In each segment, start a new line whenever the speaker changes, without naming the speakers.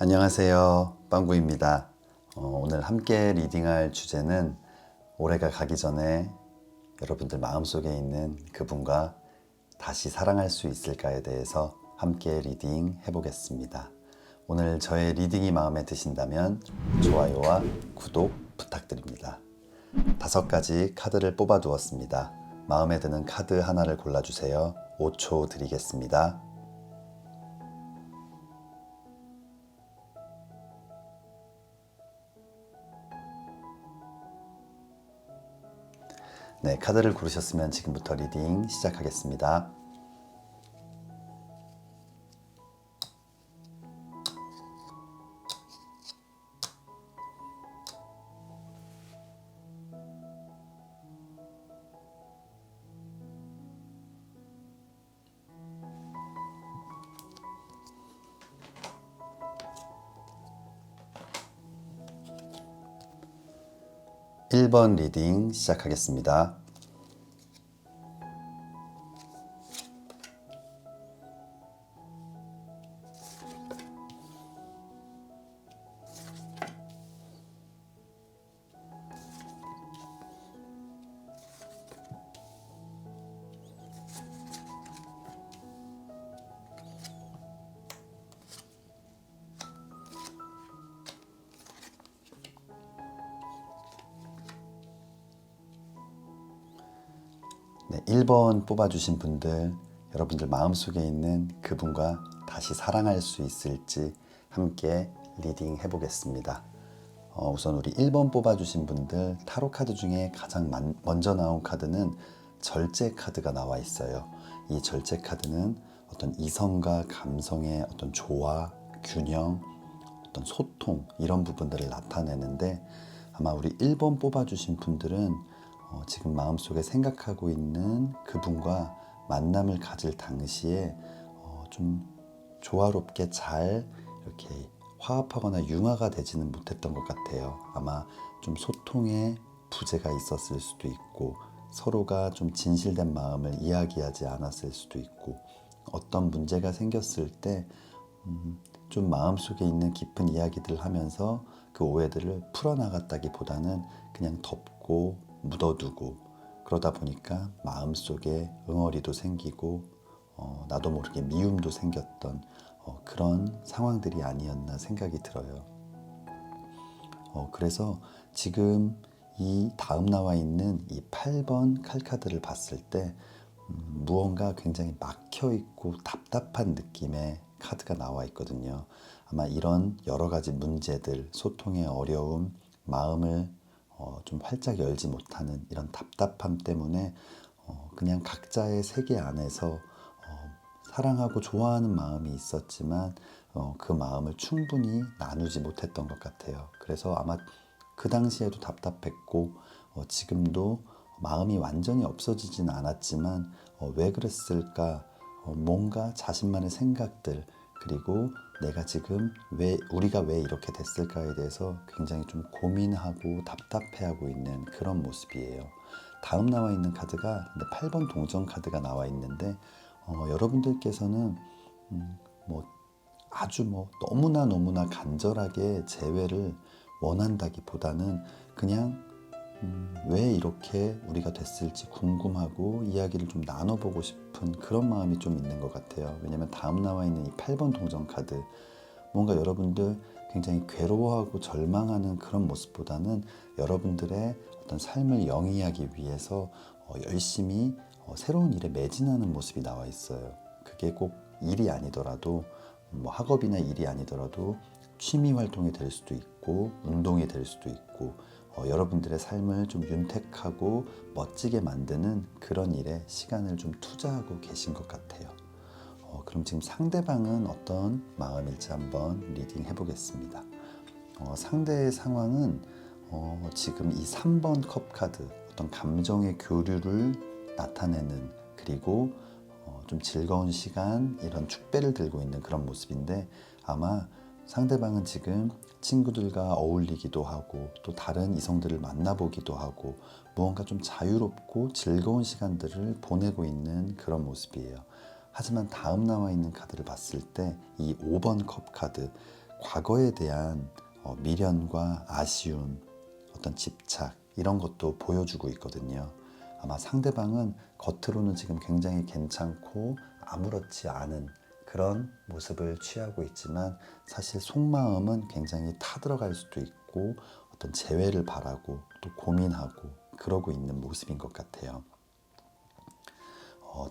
안녕하세요, 빵구입니다. 오늘 함께 리딩할 주제는 올해가 가기 전에 여러분들 마음속에 있는 그분과 다시 사랑할 수 있을까에 대해서 함께 리딩 해보겠습니다. 오늘 저의 리딩이 마음에 드신다면 좋아요와 구독 부탁드립니다. 5가지 카드를 뽑아 두었습니다. 마음에 드는 카드 하나를 골라주세요. 5초 드리겠습니다. 네, 카드를 고르셨으면 지금부터 리딩 시작하겠습니다. 일 번 리딩 시작하겠습니다. 네, 1번 뽑아주신 분들, 여러분들 마음속에 있는 그분과 다시 사랑할 수 있을지 함께 리딩 해보겠습니다. 우선 우리 1번 뽑아주신 분들, 타로 카드 중에 가장 먼저 나온 카드는 절제 카드가 나와 있어요. 이 절제 카드는 어떤 이성과 감성의 어떤 조화, 균형, 어떤 소통 이런 부분들을 나타내는데, 아마 우리 1번 뽑아주신 분들은 지금 마음속에 생각하고 있는 그분과 만남을 가질 당시에 좀 조화롭게 잘 이렇게 화합하거나 융화가 되지는 못했던 것 같아요. 아마 좀 소통에 부재가 있었을 수도 있고, 서로가 좀 진실된 마음을 이야기하지 않았을 수도 있고, 어떤 문제가 생겼을 때 좀 마음속에 있는 깊은 이야기들을 하면서 그 오해들을 풀어나갔다기보다는 그냥 덮고 묻어두고, 그러다 보니까 마음속에 응어리도 생기고 나도 모르게 미움도 생겼던 그런 상황들이 아니었나 생각이 들어요. 그래서 지금 이 다음 나와 있는 이 8번 칼카드를 봤을 때 무언가 굉장히 막혀있고 답답한 느낌의 카드가 나와 있거든요. 아마 이런 여러 가지 문제들, 소통의 어려움, 마음을 좀 활짝 열지 못하는 이런 답답함 때문에 그냥 각자의 세계 안에서 사랑하고 좋아하는 마음이 있었지만 그 마음을 충분히 나누지 못했던 것 같아요. 그래서 아마 그 당시에도 답답했고 지금도 마음이 완전히 없어지진 않았지만 왜 그랬을까? 뭔가 자신만의 생각들, 그리고 내가 지금 우리가 왜 이렇게 됐을까에 대해서 굉장히 좀 고민하고 답답해하고 있는 그런 모습이에요. 다음 나와 있는 카드가 8번 동전 카드가 나와 있는데 여러분들께서는 아주 너무나 간절하게 재회를 원한다기보다는 그냥 왜 이렇게 우리가 됐을지 궁금하고 이야기를 좀 나눠보고 싶은 그런 마음이 좀 있는 것 같아요. 왜냐면 다음 나와 있는 이 8번 동전 카드, 뭔가 여러분들 굉장히 괴로워하고 절망하는 그런 모습보다는 여러분들의 어떤 삶을 영위하기 위해서 열심히 새로운 일에 매진하는 모습이 나와 있어요. 그게 꼭 일이 아니더라도 학업이나 일이 아니더라도 취미 활동이 될 수도 있고 운동이 될 수도 있고 여러분들의 삶을 좀 윤택하고 멋지게 만드는 그런 일에 시간을 좀 투자하고 계신 것 같아요. 그럼 지금 상대방은 어떤 마음일지 한번 리딩 해보겠습니다. 상대의 상황은 지금 이 3번 컵 카드, 어떤 감정의 교류를 나타내는, 그리고 좀 즐거운 시간, 이런 축배를 들고 있는 그런 모습인데, 아마 상대방은 지금 친구들과 어울리기도 하고 또 다른 이성들을 만나보기도 하고 무언가 좀 자유롭고 즐거운 시간들을 보내고 있는 그런 모습이에요. 하지만 다음 나와 있는 카드를 봤을 때 이 5번 컵 카드, 과거에 대한 미련과 아쉬움, 어떤 집착 이런 것도 보여주고 있거든요. 아마 상대방은 겉으로는 지금 굉장히 괜찮고 아무렇지 않은 그런 모습을 취하고 있지만 사실 속마음은 굉장히 타들어갈 수도 있고 어떤 재회를 바라고 또 고민하고 그러고 있는 모습인 것 같아요.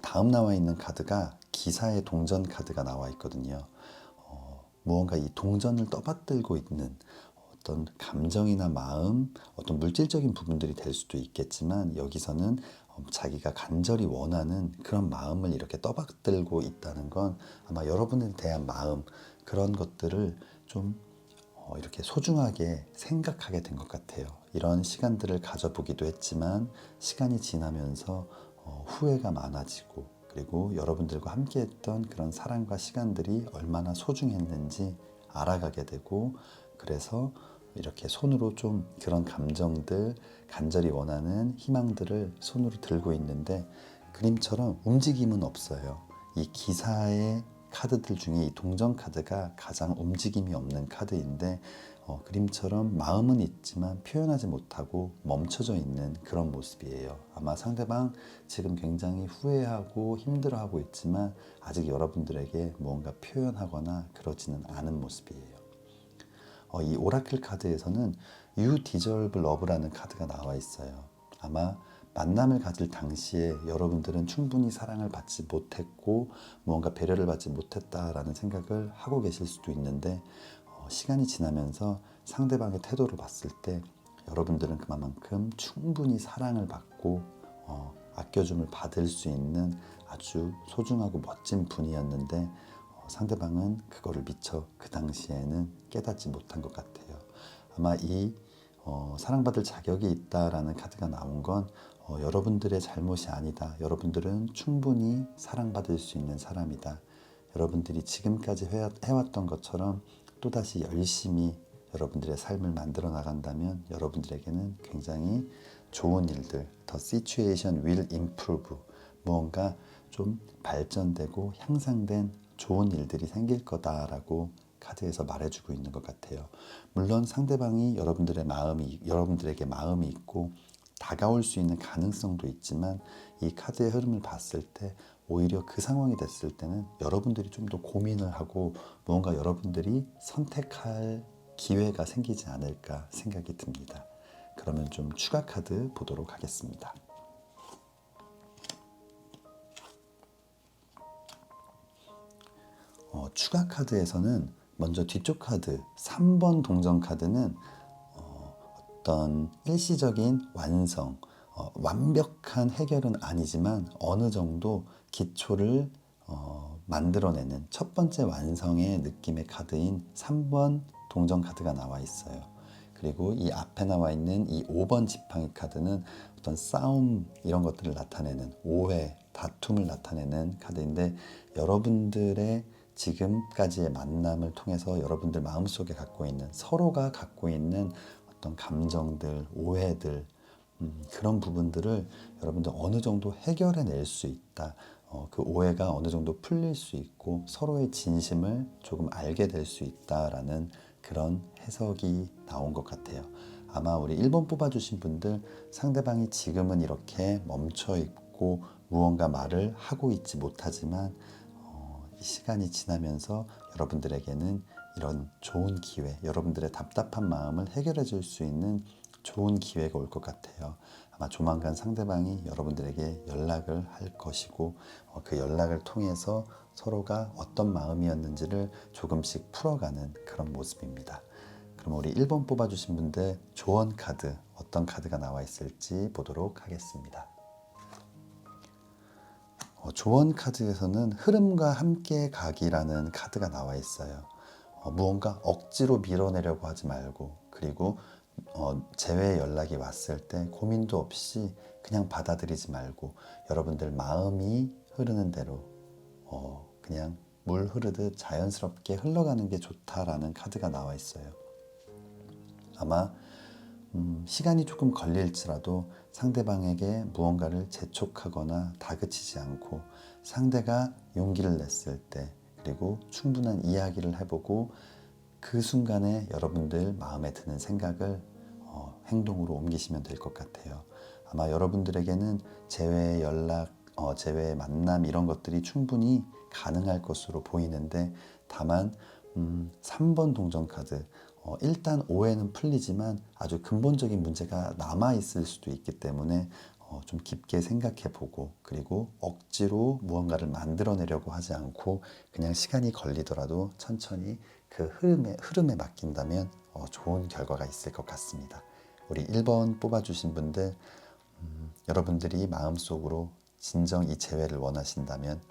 다음 나와 있는 카드가 기사의 동전 카드가 나와 있거든요. 무언가 이 동전을 떠받들고 있는 어떤 감정이나 마음, 어떤 물질적인 부분들이 될 수도 있겠지만 여기서는 자기가 간절히 원하는 그런 마음을 이렇게 떠받들고 있다는 건 아마 여러분에 대한 마음, 그런 것들을 좀 이렇게 소중하게 생각하게 된 것 같아요. 이런 시간들을 가져보기도 했지만 시간이 지나면서 후회가 많아지고 그리고 여러분들과 함께했던 그런 사랑과 시간들이 얼마나 소중했는지 알아가게 되고 그래서 이렇게 손으로 좀 그런 감정들, 간절히 원하는 희망들을 손으로 들고 있는데 그림처럼 움직임은 없어요. 이 기사의 카드들 중에 이 동전 카드가 가장 움직임이 없는 카드인데 그림처럼 마음은 있지만 표현하지 못하고 멈춰져 있는 그런 모습이에요. 아마 상대방 지금 굉장히 후회하고 힘들어하고 있지만 아직 여러분들에게 무언가 표현하거나 그러지는 않은 모습이에요. 이 오라클 카드에서는 You Deserve Love라는 카드가 나와 있어요. 아마 만남을 가질 당시에 여러분들은 충분히 사랑을 받지 못했고 무언가 배려를 받지 못했다라는 생각을 하고 계실 수도 있는데 시간이 지나면서 상대방의 태도를 봤을 때 여러분들은 그만큼 충분히 사랑을 받고 아껴줌을 받을 수 있는 아주 소중하고 멋진 분이었는데 상대방은 그거를 미처 그 당시에는 깨닫지 못한 것 같아요. 아마 이 사랑받을 자격이 있다라는 카드가 나온 건 여러분들의 잘못이 아니다. 여러분들은 충분히 사랑받을 수 있는 사람이다. 여러분들이 지금까지 해왔던 것처럼 또다시 열심히 여러분들의 삶을 만들어 나간다면 여러분들에게는 굉장히 좋은 일들, The situation will improve, 무언가 좀 발전되고 향상된 좋은 일들이 생길 거다라고 카드에서 말해주고 있는 것 같아요. 물론 상대방이 여러분들에게 마음이 있고 다가올 수 있는 가능성도 있지만 이 카드의 흐름을 봤을 때 오히려 그 상황이 됐을 때는 여러분들이 좀 더 고민을 하고 무언가 여러분들이 선택할 기회가 생기지 않을까 생각이 듭니다. 그러면 좀 추가 카드 보도록 하겠습니다. 추가 카드에서는 먼저 뒤쪽 카드 3번 동전 카드는 어떤 일시적인 완성, 완벽한 해결은 아니지만 어느 정도 기초를 만들어내는 첫 번째 완성의 느낌의 카드인 3번 동전 카드가 나와 있어요. 그리고 이 앞에 나와 있는 이 5번 지팡이 카드는 어떤 싸움 이런 것들을 나타내는 오해, 다툼을 나타내는 카드인데 여러분들의 지금까지의 만남을 통해서 여러분들 마음속에 갖고 있는 서로가 갖고 있는 어떤 감정들, 오해들 그런 부분들을 여러분들 어느 정도 해결해낼 수 있다. 그 오해가 어느 정도 풀릴 수 있고 서로의 진심을 조금 알게 될 수 있다라는 그런 해석이 나온 것 같아요. 아마 우리 1번 뽑아주신 분들 상대방이 지금은 이렇게 멈춰 있고 무언가 말을 하고 있지 못하지만 이 시간이 지나면서 여러분들에게는 이런 좋은 기회, 여러분들의 답답한 마음을 해결해 줄 수 있는 좋은 기회가 올 것 같아요. 아마 조만간 상대방이 여러분들에게 연락을 할 것이고 그 연락을 통해서 서로가 어떤 마음이었는지를 조금씩 풀어가는 그런 모습입니다. 그럼 우리 1번 뽑아주신 분들 조언 카드 어떤 카드가 나와 있을지 보도록 하겠습니다. 조언 카드에서는 흐름과 함께 가기라는 카드가 나와 있어요. 무언가 억지로 밀어내려고 하지 말고 그리고 재회 연락이 왔을 때 고민도 없이 그냥 받아들이지 말고 여러분들 마음이 흐르는 대로 그냥 물 흐르듯 자연스럽게 흘러가는 게 좋다라는 카드가 나와 있어요. 아마 시간이 조금 걸릴지라도 상대방에게 무언가를 재촉하거나 다그치지 않고 상대가 용기를 냈을 때 그리고 충분한 이야기를 해보고 그 순간에 여러분들 마음에 드는 생각을 행동으로 옮기시면 될 것 같아요. 아마 여러분들에게는 재회 연락, 재회 만남 이런 것들이 충분히 가능할 것으로 보이는데, 다만 3번 동전카드, 일단 오해는 풀리지만 아주 근본적인 문제가 남아있을 수도 있기 때문에 좀 깊게 생각해보고, 그리고 억지로 무언가를 만들어내려고 하지 않고 그냥 시간이 걸리더라도 천천히 그 흐름에 맡긴다면 좋은 결과가 있을 것 같습니다. 우리 1번 뽑아주신 분들, 여러분들이 마음속으로 진정 이 재회를 원하신다면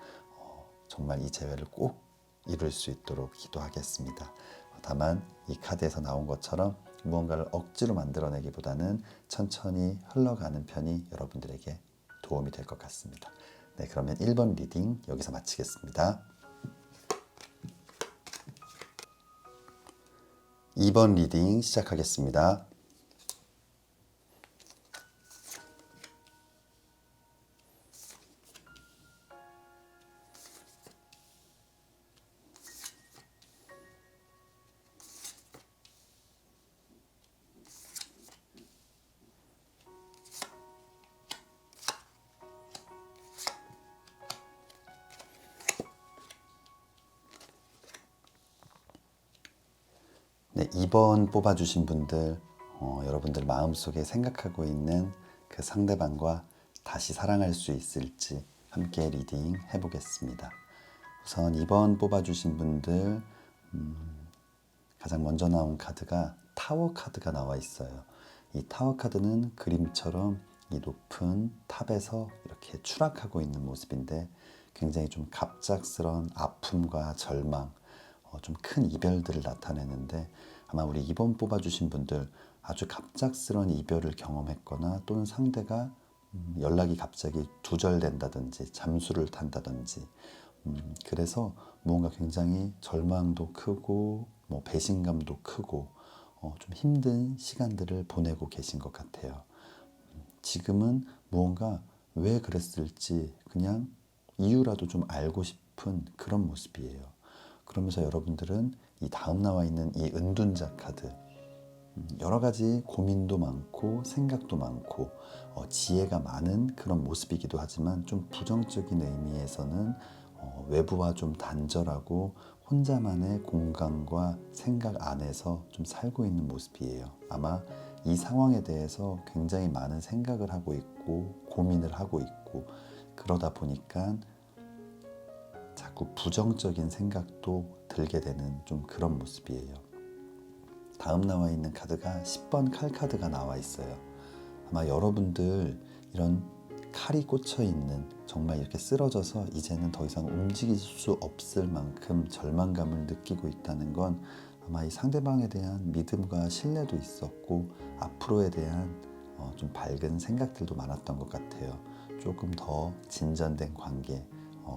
정말 이 재회를 꼭 이룰 수 있도록 기도하겠습니다. 다만 이 카드에서 나온 것처럼 무언가를 억지로 만들어내기보다는 천천히 흘러가는 편이 여러분들에게 도움이 될 것 같습니다. 네, 그러면 1번 리딩 여기서 마치겠습니다. 2번 리딩 시작하겠습니다. 네, 2번 뽑아주신 분들, 여러분들 마음속에 생각하고 있는 그 상대방과 다시 사랑할 수 있을지 함께 리딩 해보겠습니다. 우선 2번 뽑아주신 분들, 가장 먼저 나온 카드가 타워 카드가 나와 있어요. 이 타워 카드는 그림처럼 이 높은 탑에서 이렇게 추락하고 있는 모습인데, 굉장히 좀 갑작스러운 아픔과 절망, 좀 큰 이별들을 나타내는데, 아마 우리 2번 뽑아주신 분들 아주 갑작스러운 이별을 경험했거나, 또는 상대가 연락이 갑자기 두절된다든지 잠수를 탄다든지, 그래서 무언가 굉장히 절망도 크고 배신감도 크고 좀 힘든 시간들을 보내고 계신 것 같아요. 지금은 무언가 왜 그랬을지 그냥 이유라도 좀 알고 싶은 그런 모습이에요. 그러면서 여러분들은 이 다음 나와 있는 이 은둔자 카드, 여러 가지 고민도 많고 생각도 많고 지혜가 많은 그런 모습이기도 하지만, 좀 부정적인 의미에서는 외부와 좀 단절하고 혼자만의 공간과 생각 안에서 좀 살고 있는 모습이에요. 아마 이 상황에 대해서 굉장히 많은 생각을 하고 있고 고민을 하고 있고, 그러다 보니까 자꾸 부정적인 생각도 들게 되는 좀 그런 모습이에요. 다음 나와 있는 카드가 10번 칼 카드가 나와 있어요. 아마 여러분들 이런 칼이 꽂혀 있는, 정말 이렇게 쓰러져서 이제는 더 이상 움직일 수 없을 만큼 절망감을 느끼고 있다는 건, 아마 이 상대방에 대한 믿음과 신뢰도 있었고 앞으로에 대한 좀 밝은 생각들도 많았던 것 같아요. 조금 더 진전된 관계,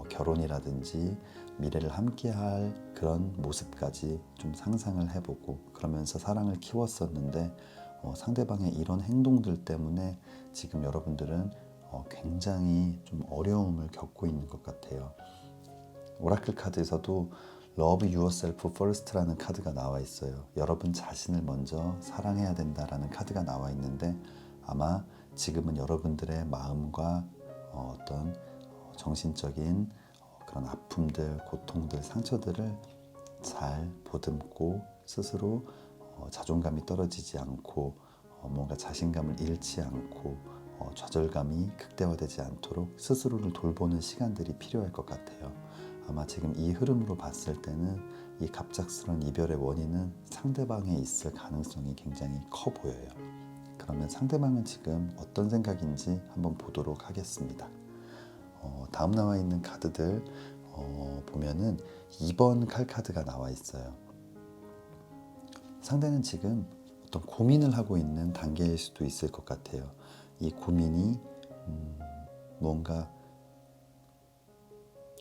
결혼이라든지 미래를 함께할 그런 모습까지 좀 상상을 해보고 그러면서 사랑을 키웠었는데, 상대방의 이런 행동들 때문에 지금 여러분들은 굉장히 좀 어려움을 겪고 있는 것 같아요. 오라클 카드에서도 Love Yourself First라는 카드가 나와 있어요. 여러분 자신을 먼저 사랑해야 된다라는 카드가 나와 있는데, 아마 지금은 여러분들의 마음과 어떤 정신적인 그런 아픔들, 고통들, 상처들을 잘 보듬고 스스로 자존감이 떨어지지 않고 뭔가 자신감을 잃지 않고 좌절감이 극대화되지 않도록 스스로를 돌보는 시간들이 필요할 것 같아요. 아마 지금 이 흐름으로 봤을 때는 이 갑작스러운 이별의 원인은 상대방에 있을 가능성이 굉장히 커 보여요. 그러면 상대방은 지금 어떤 생각인지 한번 보도록 하겠습니다. 다음 나와 있는 카드들 보면은 2번 칼 카드가 나와 있어요. 상대는 지금 어떤 고민을 하고 있는 단계일 수도 있을 것 같아요. 이 고민이 뭔가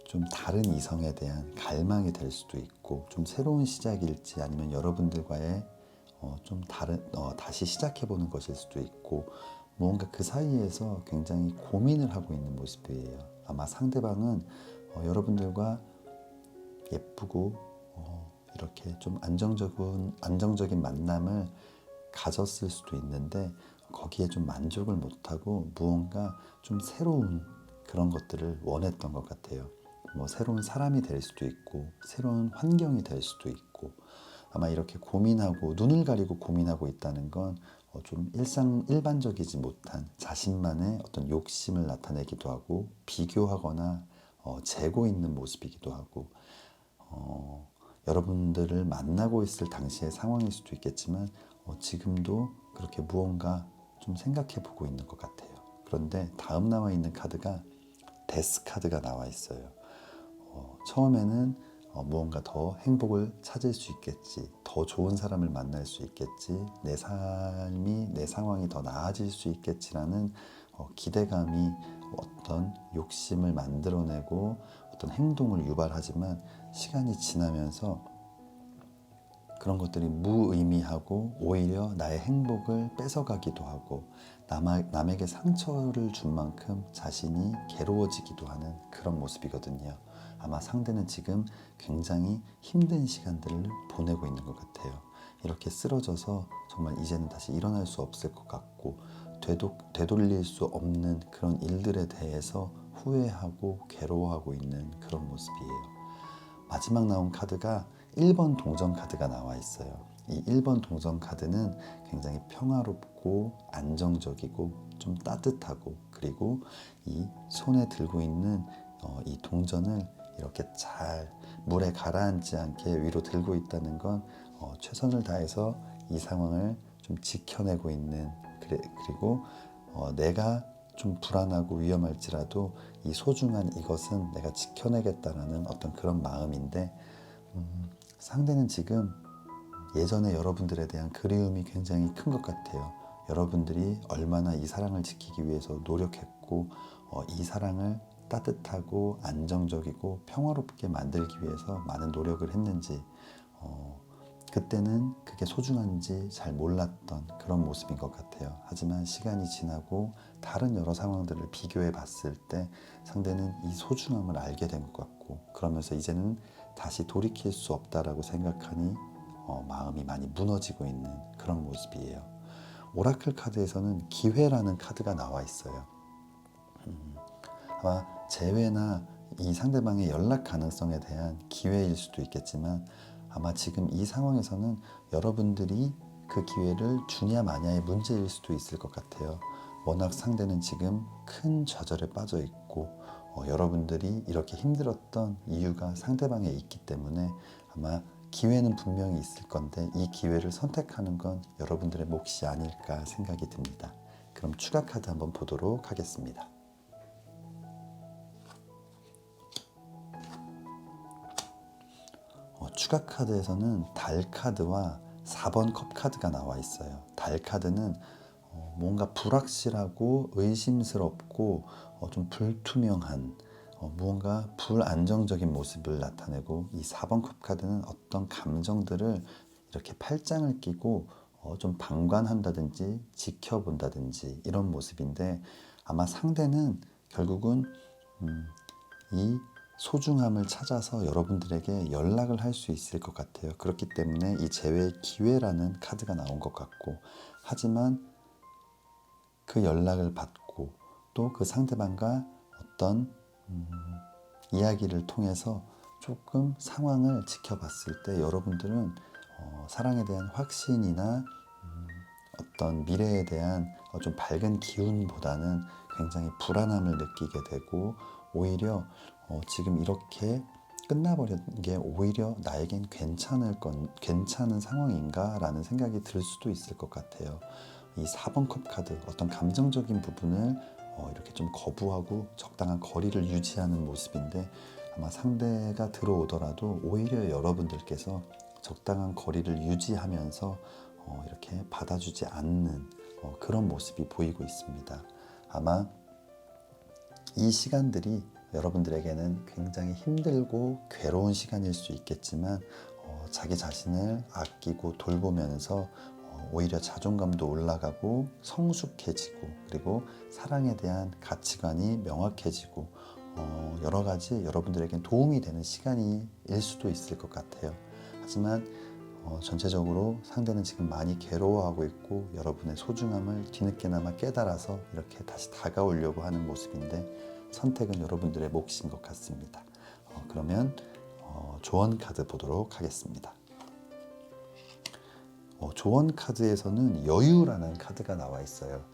좀 다른 이성에 대한 갈망이 될 수도 있고, 좀 새로운 시작일지 아니면 여러분들과의 좀 다른 다시 시작해보는 것일 수도 있고, 뭔가 그 사이에서 굉장히 고민을 하고 있는 모습이에요. 아마 상대방은 여러분들과 예쁘고 이렇게 좀 안정적인 만남을 가졌을 수도 있는데 거기에 좀 만족을 못하고 무언가 좀 새로운 그런 것들을 원했던 것 같아요. 뭐 새로운 사람이 될 수도 있고 새로운 환경이 될 수도 있고 아마 이렇게 고민하고 눈을 가리고 고민하고 있다는 건 좀 일반적이지 못한 자신만의 어떤 욕심을 나타내기도 하고 비교하거나 재고 있는 모습이기도 하고 여러분들을 만나고 있을 당시의 상황일 수도 있겠지만 지금도 그렇게 무언가 좀 생각해 보고 있는 것 같아요. 그런데 다음 나와 있는 카드가 데스 카드가 나와 있어요. 처음에는 무언가 더 행복을 찾을 수 있겠지, 더 좋은 사람을 만날 수 있겠지, 내 삶이 내 상황이 더 나아질 수 있겠지라는 기대감이 어떤 욕심을 만들어내고 어떤 행동을 유발하지만 시간이 지나면서 그런 것들이 무의미하고 오히려 나의 행복을 뺏어가기도 하고 남에게 상처를 준 만큼 자신이 괴로워지기도 하는 그런 모습이거든요. 아마 상대는 지금 굉장히 힘든 시간들을 보내고 있는 것 같아요. 이렇게 쓰러져서 정말 이제는 다시 일어날 수 없을 것 같고 되돌릴 수 없는 그런 일들에 대해서 후회하고 괴로워하고 있는 그런 모습이에요. 마지막 나온 카드가 1번 동전 카드가 나와 있어요. 이 1번 동전 카드는 굉장히 평화롭고 안정적이고 좀 따뜻하고 그리고 이 손에 들고 있는 이 동전을 이렇게 잘 물에 가라앉지 않게 위로 들고 있다는 건 최선을 다해서 이 상황을 좀 지켜내고 있는 그리고 내가 좀 불안하고 위험할지라도 이 소중한 이것은 내가 지켜내겠다라는 어떤 그런 마음인데 상대는 지금 예전에 여러분들에 대한 그리움이 굉장히 큰 것 같아요. 여러분들이 얼마나 이 사랑을 지키기 위해서 노력했고 이 사랑을 따뜻하고 안정적이고 평화롭게 만들기 위해서 많은 노력을 했는지 그때는 그게 소중한지 잘 몰랐던 그런 모습인 것 같아요. 하지만 시간이 지나고 다른 여러 상황들을 비교해 봤을 때 상대는 이 소중함을 알게 된 것 같고 그러면서 이제는 다시 돌이킬 수 없다라고 생각하니 마음이 많이 무너지고 있는 그런 모습이에요. 오라클 카드에서는 기회라는 카드가 나와 있어요. 아마 재회나 이 상대방의 연락 가능성에 대한 기회일 수도 있겠지만 아마 지금 이 상황에서는 여러분들이 그 기회를 주냐 마냐의 문제일 수도 있을 것 같아요. 워낙 상대는 지금 큰 좌절에 빠져 있고 여러분들이 이렇게 힘들었던 이유가 상대방에 있기 때문에 아마 기회는 분명히 있을 건데 이 기회를 선택하는 건 여러분들의 몫이 아닐까 생각이 듭니다. 그럼 추가 카드 한번 보도록 하겠습니다. 추가 카드에서는 달 카드와 4번 컵 카드가 나와 있어요. 달 카드는 뭔가 불확실하고 의심스럽고 좀 불투명한 무언가 불안정적인 모습을 나타내고 이 4번 컵 카드는 어떤 감정들을 이렇게 팔짱을 끼고 좀 방관한다든지 지켜본다든지 이런 모습인데 아마 상대는 결국은 이 소중함을 찾아서 여러분들에게 연락을 할 수 있을 것 같아요. 그렇기 때문에 이 재회의 기회라는 카드가 나온 것 같고 하지만 그 연락을 받고 또 그 상대방과 어떤 이야기를 통해서 조금 상황을 지켜봤을 때 여러분들은 사랑에 대한 확신이나 어떤 미래에 대한 좀 밝은 기운보다는 굉장히 불안함을 느끼게 되고 오히려 지금 이렇게 끝나버린 게 오히려 나에겐 괜찮은 상황인가 라는 생각이 들 수도 있을 것 같아요. 이 4번 컵 카드 어떤 감정적인 부분을 이렇게 좀 거부하고 적당한 거리를 유지하는 모습인데 아마 상대가 들어오더라도 오히려 여러분들께서 적당한 거리를 유지하면서 이렇게 받아주지 않는 그런 모습이 보이고 있습니다. 아마 이 시간들이 여러분들에게는 굉장히 힘들고 괴로운 시간일 수 있겠지만 자기 자신을 아끼고 돌보면서 오히려 자존감도 올라가고 성숙해지고 그리고 사랑에 대한 가치관이 명확해지고 여러 가지 여러분들에게 도움이 되는 시간일 수도 있을 것 같아요. 하지만 전체적으로 상대는 지금 많이 괴로워하고 있고 여러분의 소중함을 뒤늦게나마 깨달아서 이렇게 다시 다가오려고 하는 모습인데 선택은 여러분들의 몫인 것 같습니다. 그러면 조언 카드 보도록 하겠습니다. 조언 카드에서는 여유라는 카드가 나와 있어요.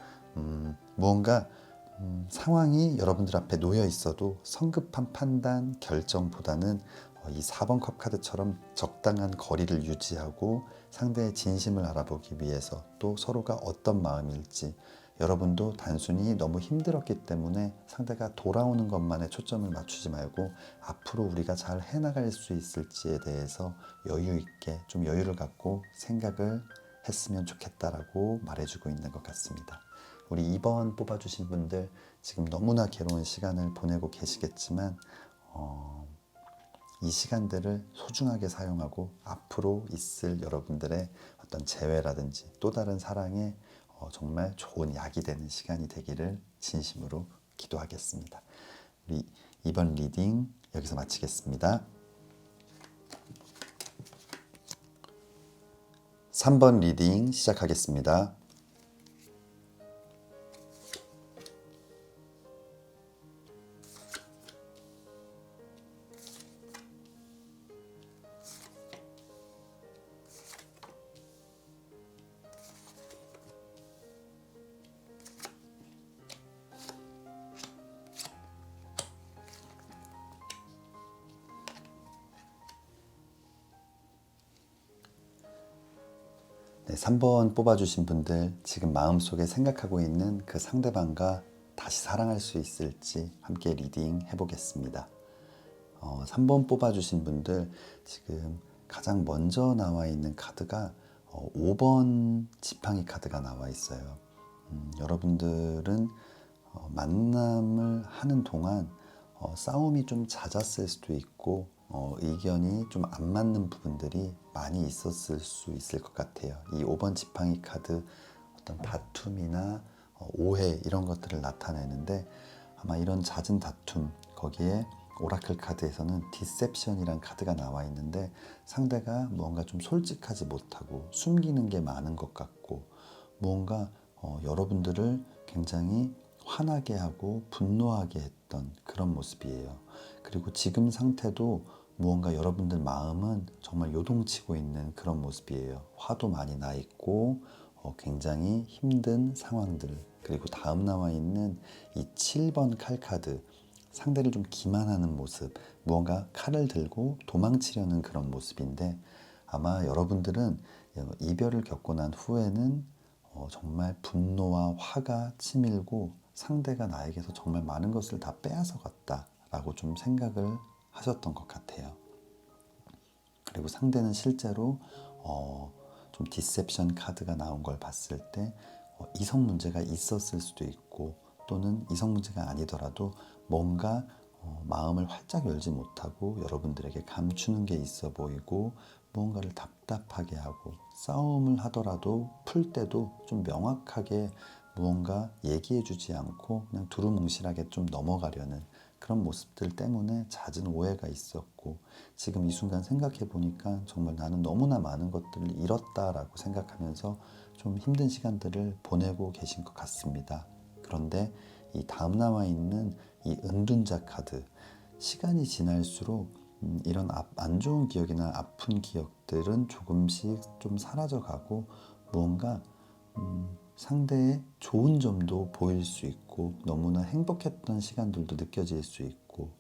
무언가 상황이 여러분들 앞에 놓여 있어도 성급한 판단, 결정보다는 이 4번 컵 카드처럼 적당한 거리를 유지하고 상대의 진심을 알아보기 위해서 또 서로가 어떤 마음일지 여러분도 단순히 너무 힘들었기 때문에 상대가 돌아오는 것만에 초점을 맞추지 말고 앞으로 우리가 잘 해나갈 수 있을지에 대해서 여유 있게 좀 여유를 갖고 생각을 했으면 좋겠다라고 말해주고 있는 것 같습니다. 우리 2번 뽑아주신 분들 지금 너무나 괴로운 시간을 보내고 계시겠지만 이 시간들을 소중하게 사용하고 앞으로 있을 여러분들의 어떤 재회라든지 또 다른 사랑에 정말 좋은 약이 되는 시간이 되기를 진심으로 기도하겠습니다. 우리 이번 리딩 여기서 마치겠습니다. 3번 리딩 시작하겠습니다. 네, 3번 뽑아주신 분들 지금 마음속에 생각하고 있는 그 상대방과 다시 사랑할 수 있을지 함께 리딩 해보겠습니다. 3번 뽑아주신 분들 지금 가장 먼저 나와 있는 카드가 5번 지팡이 카드가 나와 있어요. 여러분들은 만남을 하는 동안 싸움이 좀 잦았을 수도 있고 의견이 좀 안 맞는 부분들이 많이 있었을 수 있을 것 같아요. 이 5번 지팡이 카드 어떤 다툼이나 오해 이런 것들을 나타내는데 아마 이런 잦은 다툼 거기에 오라클 카드에서는 디셉션이란 카드가 나와 있는데 상대가 무언가 좀 솔직하지 못하고 숨기는 게 많은 것 같고 무언가 여러분들을 굉장히 화나게 하고 분노하게 했던 그런 모습이에요. 그리고 지금 상태도 무언가 여러분들 마음은 정말 요동치고 있는 그런 모습이에요. 화도 많이 나 있고 굉장히 힘든 상황들 그리고 다음 나와 있는 이 7번 칼 카드 상대를 좀 기만하는 모습 무언가 칼을 들고 도망치려는 그런 모습인데 아마 여러분들은 이별을 겪고 난 후에는 정말 분노와 화가 치밀고 상대가 나에게서 정말 많은 것을 다 빼앗아 갔다라고 좀 생각을 하셨던 것 같아요. 그리고 상대는 실제로 좀 디셉션 카드가 나온 걸 봤을 때 이성 문제가 있었을 수도 있고 또는 이성 문제가 아니더라도 뭔가 마음을 활짝 열지 못하고 여러분들에게 감추는 게 있어 보이고 무언가를 답답하게 하고 싸움을 하더라도 풀 때도 좀 명확하게 무언가 얘기해 주지 않고 그냥 두루뭉실하게 좀 넘어가려는 그런 모습들 때문에 잦은 오해가 있었고 지금 이 순간 생각해 보니까 정말 나는 너무나 많은 것들을 잃었다라고 생각하면서 좀 힘든 시간들을 보내고 계신 것 같습니다. 그런데 이 다음 나와 있는 이 은둔자 카드 시간이 지날수록 이런 안 좋은 기억이나 아픈 기억들은 조금씩 좀 사라져가고 무언가 상대의 좋은 점도 보일 수 있고 너무나 행복했던 시간들도 느껴질 수 있고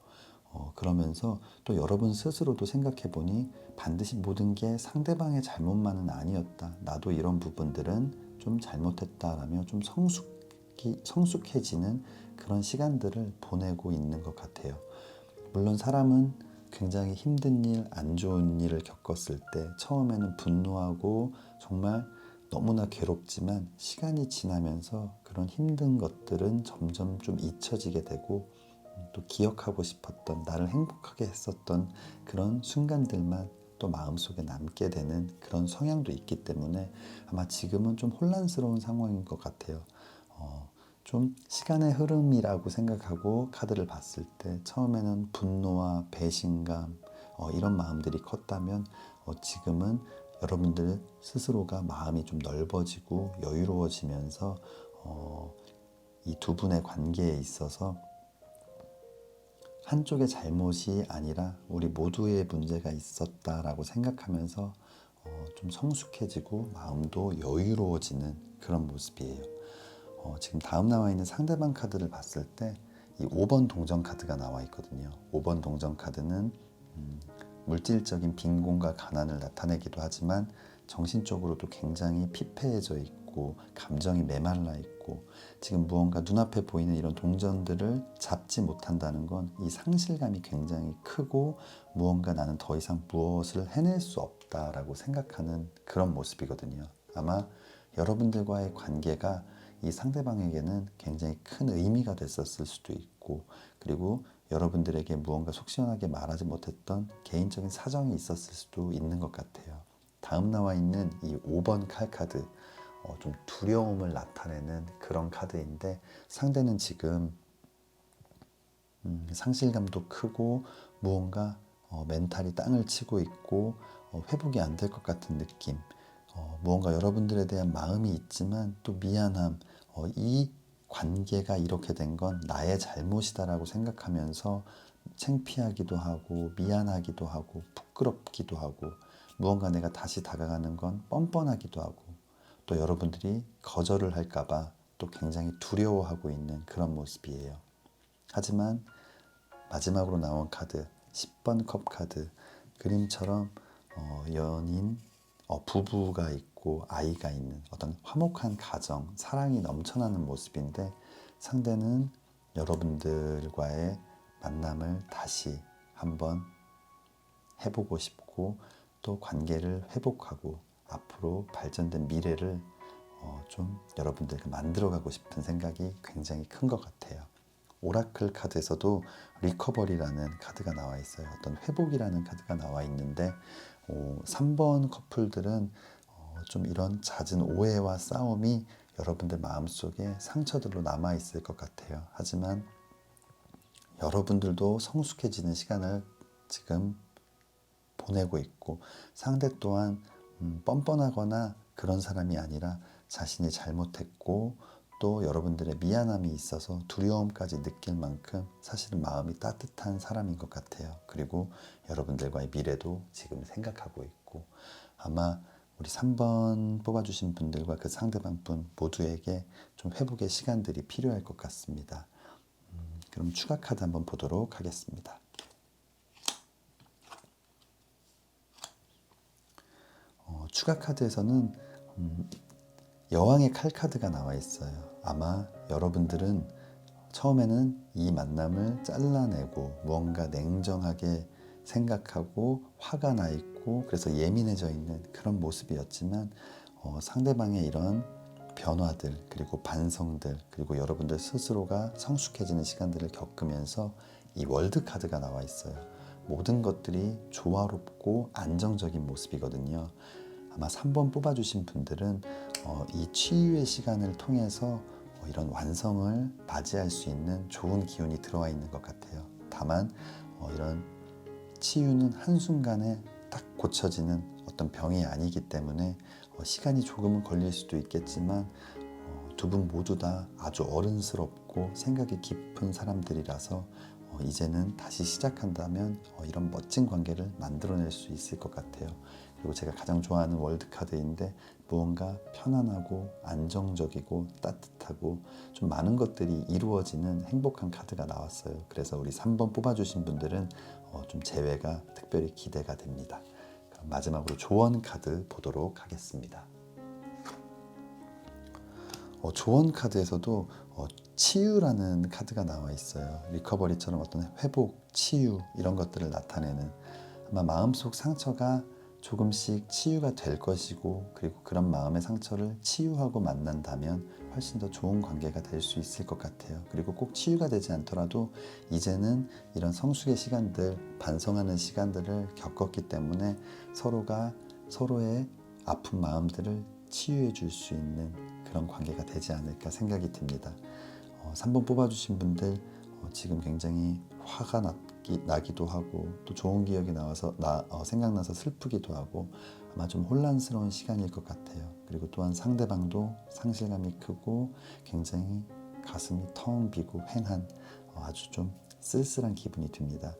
그러면서 또 여러분 스스로도 생각해 보니 반드시 모든 게 상대방의 잘못만은 아니었다. 나도 이런 부분들은 좀 잘못했다라며 좀 성숙해지는 그런 시간들을 보내고 있는 것 같아요. 물론 사람은 굉장히 힘든 일, 안 좋은 일을 겪었을 때 처음에는 분노하고 정말 너무나 괴롭지만 시간이 지나면서 그런 힘든 것들은 점점 좀 잊혀지게 되고 또 기억하고 싶었던 나를 행복하게 했었던 그런 순간들만 또 마음속에 남게 되는 그런 성향도 있기 때문에 아마 지금은 좀 혼란스러운 상황인 것 같아요. 좀 시간의 흐름이라고 생각하고 카드를 봤을 때 처음에는 분노와 배신감 이런 마음들이 컸다면 지금은 여러분들 스스로가 마음이 좀 넓어지고 여유로워지면서 이 두 분의 관계에 있어서 한쪽의 잘못이 아니라 우리 모두의 문제가 있었다라고 생각하면서 좀 성숙해지고 마음도 여유로워지는 그런 모습이에요. 지금 다음 나와 있는 상대방 카드를 봤을 때 이 5번 동전 카드가 나와 있거든요. 5번 동전 카드는 물질적인 빈곤과 가난을 나타내기도 하지만 정신적으로도 굉장히 피폐해져 있고 감정이 메말라 있고 지금 무언가 눈앞에 보이는 이런 동전들을 잡지 못한다는 건 이 상실감이 굉장히 크고 무언가 나는 더 이상 무엇을 해낼 수 없다라고 생각하는 그런 모습이거든요. 아마 여러분들과의 관계가 이 상대방에게는 굉장히 큰 의미가 됐었을 수도 있고 그리고 여러분들에게 무언가 속 시원하게 말하지 못했던 개인적인 사정이 있었을 수도 있는 것 같아요. 다음 나와 있는 이 5번 칼 카드 좀 두려움을 나타내는 그런 카드인데 상대는 지금 상실감도 크고 무언가 멘탈이 땅을 치고 있고 회복이 안 될 것 같은 느낌 무언가 여러분들에 대한 마음이 있지만 또 미안함 이 관계가 이렇게 된 건 나의 잘못이다라고 생각하면서 창피하기도 하고 미안하기도 하고 부끄럽기도 하고 무언가 내가 다시 다가가는 건 뻔뻔하기도 하고 또 여러분들이 거절을 할까봐 또 굉장히 두려워하고 있는 그런 모습이에요. 하지만 마지막으로 나온 카드 10번 컵 카드 그림처럼 연인 부부가 있고 아이가 있는 어떤 화목한 가정 사랑이 넘쳐나는 모습인데 상대는 여러분들과의 만남을 다시 한번 해보고 싶고 또 관계를 회복하고 앞으로 발전된 미래를 좀 여러분들과 만들어가고 싶은 생각이 굉장히 큰 것 같아요. 오라클 카드에서도 리커버리라는 카드가 나와 있어요. 어떤 회복이라는 카드가 나와 있는데 3번 커플들은 좀 이런 잦은 오해와 싸움이 여러분들 마음속에 상처들로 남아있을 것 같아요. 하지만 여러분들도 성숙해지는 시간을 지금 보내고 있고 상대 또한 뻔뻔하거나 그런 사람이 아니라 자신이 잘못했고 또 여러분들의 미안함이 있어서 두려움까지 느낄 만큼 사실은 마음이 따뜻한 사람인 것 같아요. 그리고 여러분들과의 미래도 지금 생각하고 있고 아마 우리 3번 뽑아주신 분들과 그 상대방 분 모두에게 좀 회복의 시간들이 필요할 것 같습니다. 그럼 추가 카드 한번 보도록 하겠습니다. 추가 카드에서는 여왕의 칼 카드가 나와 있어요. 아마 여러분들은 처음에는 이 만남을 잘라내고 무언가 냉정하게 생각하고 화가 나 있고 그래서 예민해져 있는 그런 모습이었지만 상대방의 이런 변화들 그리고 반성들 그리고 여러분들 스스로가 성숙해지는 시간들을 겪으면서 이 월드 카드가 나와 있어요. 모든 것들이 조화롭고 안정적인 모습이거든요. 아마 3번 뽑아주신 분들은 이 치유의 시간을 통해서 이런 완성을 맞이할 수 있는 좋은 기운이 들어와 있는 것 같아요. 다만 이런 치유는 한순간에 딱 고쳐지는 어떤 병이 아니기 때문에 시간이 조금은 걸릴 수도 있겠지만 두 분 모두 다 아주 어른스럽고 생각이 깊은 사람들이라서 이제는 다시 시작한다면 이런 멋진 관계를 만들어낼 수 있을 것 같아요. 그리고 제가 가장 좋아하는 월드카드인데 무언가 편안하고 안정적이고 따뜻하고 좀 많은 것들이 이루어지는 행복한 카드가 나왔어요. 그래서 우리 3번 뽑아주신 분들은 좀 재회가 특별히 기대가 됩니다. 그럼 마지막으로 조언 카드 보도록 하겠습니다. 조언 카드에서도 치유라는 카드가 나와 있어요. 리커버리처럼 어떤 회복, 치유 이런 것들을 나타내는 아마 마음속 상처가 조금씩 치유가 될 것이고 그리고 그런 마음의 상처를 치유하고 만난다면 훨씬 더 좋은 관계가 될 수 있을 것 같아요. 그리고 꼭 치유가 되지 않더라도 이제는 이런 성숙의 시간들, 반성하는 시간들을 겪었기 때문에 서로가 서로의 아픈 마음들을 치유해 줄 수 있는 그런 관계가 되지 않을까 생각이 듭니다. 3번 뽑아주신 분들 지금 굉장히 화가 나기도 하고 또 좋은 기억이 나와서 생각나서 슬프기도 하고 아마 좀 혼란스러운 시간일 것 같아요. 그리고 또한 상대방도 상실감이 크고 굉장히 가슴이 텅 비고 횡한 아주 좀 쓸쓸한 기분이 듭니다.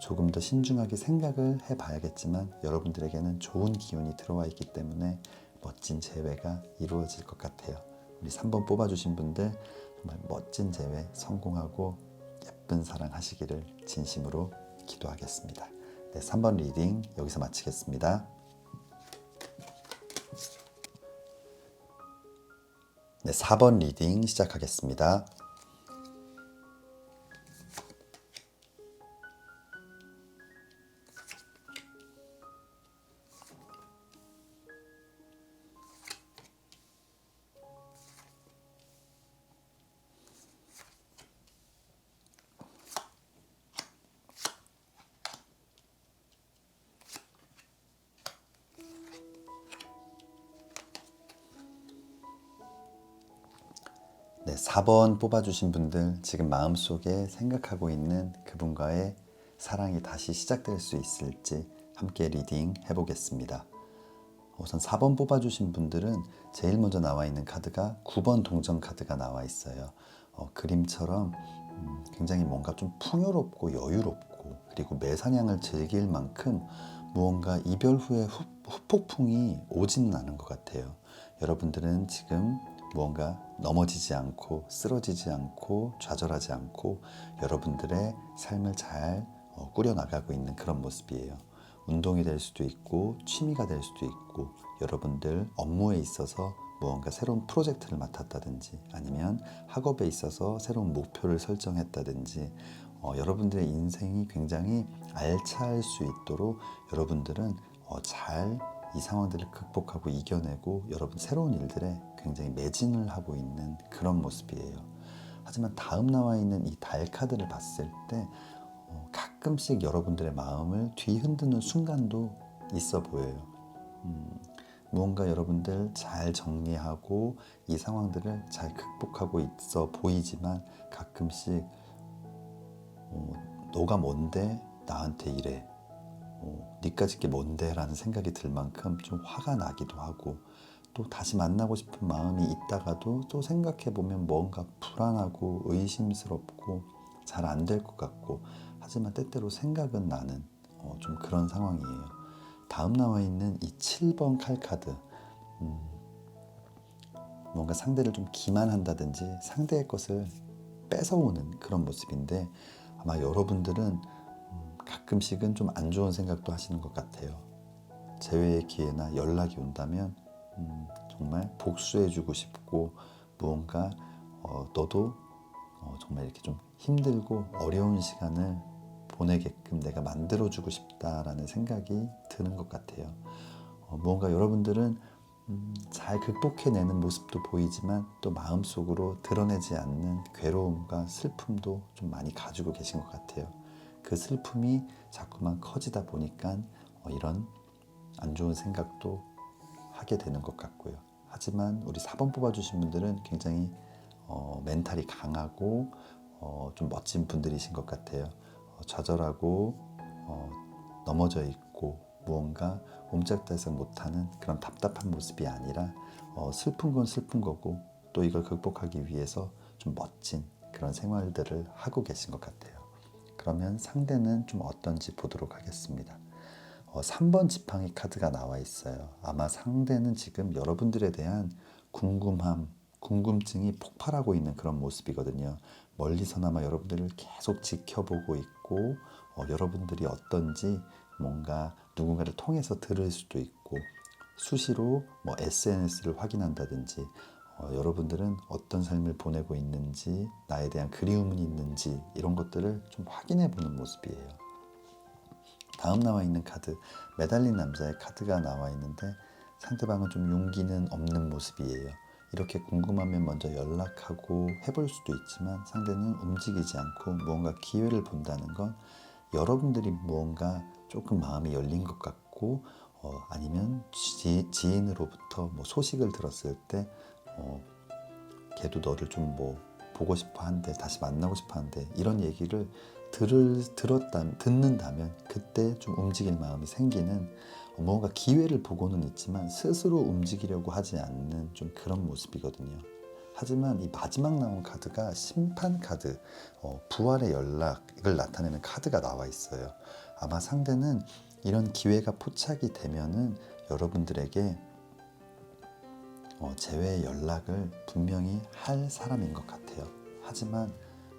조금 더 신중하게 생각을 해봐야겠지만 여러분들에게는 좋은 기운이 들어와 있기 때문에 멋진 재회가 이루어질 것 같아요. 우리 3번 뽑아주신 분들 정말 멋진 재회 성공하고 예쁜 사랑 하시기를 진심으로 기도하겠습니다. 네, 3번 리딩 여기서 마치겠습니다. 네, 4번 리딩 시작하겠습니다. 네, 4번 뽑아주신 분들 지금 마음속에 생각하고 있는 그분과의 사랑이 다시 시작될 수 있을지 함께 리딩 해보겠습니다. 우선 4번 뽑아주신 분들은 제일 먼저 나와 있는 카드가 9번 동전 카드가 나와 있어요. 그림처럼 굉장히 뭔가 좀 풍요롭고 여유롭고 그리고 매사냥을 즐길 만큼 무언가 이별 후에 후폭풍이 오지는 않은 것 같아요. 여러분들은 지금 무언가 넘어지지 않고 쓰러지지 않고 좌절하지 않고 여러분들의 삶을 잘 꾸려나가고 있는 그런 모습이에요. 운동이 될 수도 있고 취미가 될 수도 있고 여러분들 업무에 있어서 무언가 새로운 프로젝트를 맡았다든지 아니면 학업에 있어서 새로운 목표를 설정했다든지 여러분들의 인생이 굉장히 알차할 수 있도록 여러분들은 잘 이 상황들을 극복하고 이겨내고 여러분 새로운 일들에 굉장히 매진을 하고 있는 그런 모습이에요. 하지만 다음 나와 있는 이 달 카드를 봤을 때 가끔씩 여러분들의 마음을 뒤흔드는 순간도 있어 보여요. 무언가 여러분들 잘 정리하고 이 상황들을 잘 극복하고 있어 보이지만 가끔씩 너가 뭔데 나한테 이래 니까짓 게 뭔데 라는 생각이 들 만큼 좀 화가 나기도 하고 또 다시 만나고 싶은 마음이 있다가도 또 생각해보면 뭔가 불안하고 의심스럽고 잘 안 될 것 같고 하지만 때때로 생각은 나는 좀 그런 상황이에요. 다음 나와 있는 이 7번 칼카드 뭔가 상대를 좀 기만한다든지 상대의 것을 뺏어오는 그런 모습인데 아마 여러분들은 가끔씩은 좀 안 좋은 생각도 하시는 것 같아요. 재회의 기회나 연락이 온다면 정말 복수해주고 싶고 무언가 너도 정말 이렇게 좀 힘들고 어려운 시간을 보내게끔 내가 만들어주고 싶다라는 생각이 드는 것 같아요. 무언가 여러분들은 잘 극복해내는 모습도 보이지만 또 마음속으로 드러내지 않는 괴로움과 슬픔도 좀 많이 가지고 계신 것 같아요. 그 슬픔이 자꾸만 커지다 보니까 이런 안 좋은 생각도 하게 되는 것 같고요. 하지만 우리 4번 뽑아주신 분들은 굉장히 멘탈이 강하고 좀 멋진 분들이신 것 같아요. 좌절하고 넘어져 있고 무언가 옴짝달싹 못하는 그런 답답한 모습이 아니라 슬픈 건 슬픈 거고 또 이걸 극복하기 위해서 좀 멋진 그런 생활들을 하고 계신 것 같아요. 그러면 상대는 좀 어떤지 보도록 하겠습니다. 3번 지팡이 카드가 나와 있어요. 아마 상대는 지금 여러분들에 대한 궁금함, 궁금증이 폭발하고 있는 그런 모습이거든요. 멀리서나마 여러분들을 계속 지켜보고 있고 여러분들이 어떤지 뭔가 누군가를 통해서 들을 수도 있고 수시로 SNS를 확인한다든지 여러분들은 어떤 삶을 보내고 있는지 나에 대한 그리움이 있는지 이런 것들을 좀 확인해 보는 모습이에요. 다음 나와 있는 카드 매달린 남자의 카드가 나와 있는데 상대방은 좀 용기는 없는 모습이에요. 이렇게 궁금하면 먼저 연락하고 해볼 수도 있지만 상대는 움직이지 않고 무언가 기회를 본다는 건 여러분들이 무언가 조금 마음이 열린 것 같고 아니면 지인으로부터 소식을 들었을 때 걔도 너를 좀 보고 싶어 한대 다시 만나고 싶어 한대 이런 얘기를 듣는다면 그때 좀 움직일 마음이 생기는, 뭔가 기회를 보고는 있지만 스스로 움직이려고 하지 않는 좀 그런 모습이거든요. 하지만 이 마지막 나온 카드가 심판 카드, 부활의 연락을 나타내는 카드가 나와 있어요. 아마 상대는 이런 기회가 포착이 되면은 여러분들에게 재회의 연락을 분명히 할 사람인 것 같아요. 하지만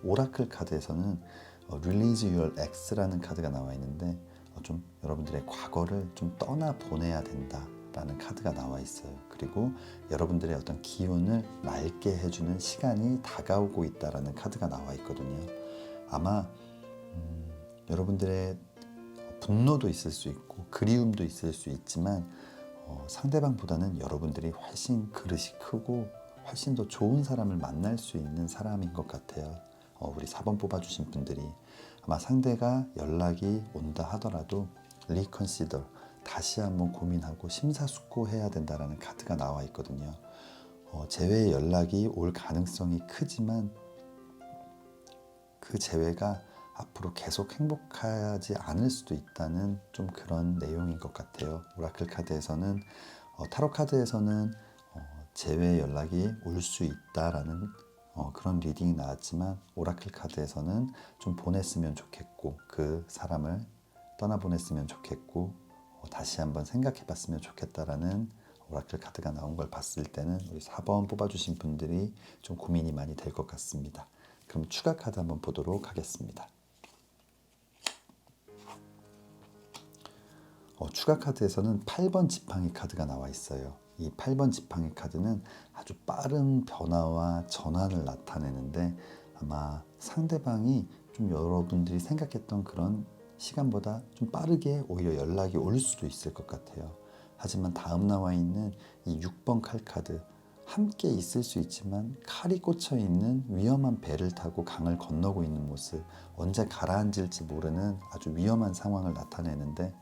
오라클 카드에서는 Release Your X라는 카드가 나와 있는데, 좀 여러분들의 과거를 좀 떠나 보내야 된다라는 카드가 나와 있어요. 그리고 여러분들의 어떤 기운을 맑게 해주는 시간이 다가오고 있다라는 카드가 나와 있거든요. 아마 여러분들의 분노도 있을 수 있고 그리움도 있을 수 있지만, 상대방보다는 여러분들이 훨씬 그릇이 크고 훨씬 더 좋은 사람을 만날 수 있는 사람인 것 같아요. 우리 4번 뽑아주신 분들이 아마 상대가 연락이 온다 하더라도 리컨시더, 다시 한번 고민하고 심사숙고해야 된다라는 카드가 나와 있거든요. 재회의 연락이 올 가능성이 크지만 그 재회가 앞으로 계속 행복하지 않을 수도 있다는 좀 그런 내용인 것 같아요. 오라클 카드에서는, 타로 카드에서는 재회 연락이 올 수 있다라는 그런 리딩이 나왔지만, 오라클 카드에서는 좀 보냈으면 좋겠고, 그 사람을 떠나보냈으면 좋겠고, 다시 한번 생각해 봤으면 좋겠다라는 오라클 카드가 나온 걸 봤을 때는 우리 4번 뽑아주신 분들이 좀 고민이 많이 될 것 같습니다. 그럼 추가 카드 한번 보도록 하겠습니다. 추가 카드에서는 8번 지팡이 카드가 나와 있어요. 이 8번 지팡이 카드는 아주 빠른 변화와 전환을 나타내는데, 아마 상대방이 좀 여러분들이 생각했던 그런 시간보다 좀 빠르게 오히려 연락이 올 수도 있을 것 같아요. 하지만 다음 나와 있는 이 6번 칼 카드, 함께 있을 수 있지만 칼이 꽂혀 있는 위험한 배를 타고 강을 건너고 있는 모습, 언제 가라앉을지 모르는 아주 위험한 상황을 나타내는데,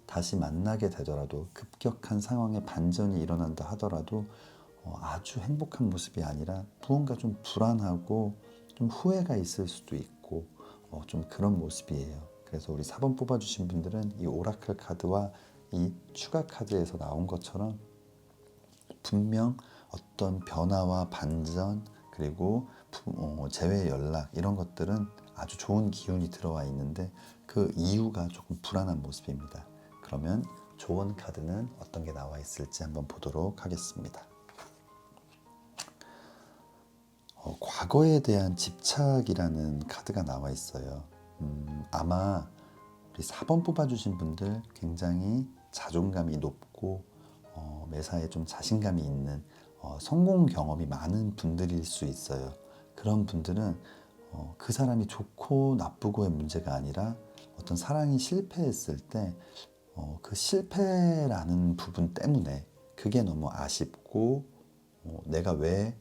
다시 만나게 되더라도, 급격한 상황에 반전이 일어난다 하더라도 아주 행복한 모습이 아니라 무언가 좀 불안하고 좀 후회가 있을 수도 있고, 좀 그런 모습이에요. 그래서 우리 4번 뽑아주신 분들은 이 오라클 카드와 이 추가 카드에서 나온 것처럼 분명 어떤 변화와 반전, 그리고 재회 연락, 이런 것들은 아주 좋은 기운이 들어와 있는데, 그 이유가 조금 불안한 모습입니다. 그러면 좋은 카드는 어떤 게 나와 있을지 한번 보도록 하겠습니다. 과거에 대한 집착이라는 카드가 나와 있어요. 아마 우리 4번 뽑아주신 분들 굉장히 자존감이 높고 매사에 좀 자신감이 있는, 성공 경험이 많은 분들일 수 있어요. 그런 분들은 그 사람이 좋고 나쁘고의 문제가 아니라, 어떤 사랑이 실패했을 때 그 실패라는 부분 때문에 그게 너무 아쉽고, 내가 왜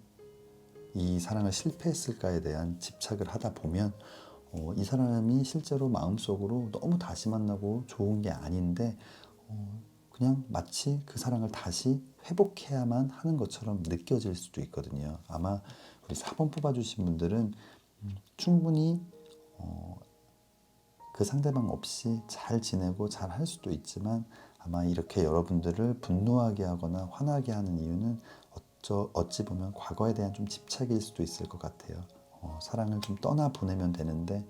이 사랑을 실패했을까에 대한 집착을 하다 보면 이 사람이 실제로 마음속으로 너무 다시 만나고 좋은 게 아닌데, 그냥 마치 그 사랑을 다시 회복해야만 하는 것처럼 느껴질 수도 있거든요. 아마 우리 4번 뽑아주신 분들은 충분히 그 상대방 없이 잘 지내고 잘 할 수도 있지만, 아마 이렇게 여러분들을 분노하게 하거나 화나게 하는 이유는 어찌 보면 과거에 대한 좀 집착일 수도 있을 것 같아요. 사랑을 좀 떠나보내면 되는데,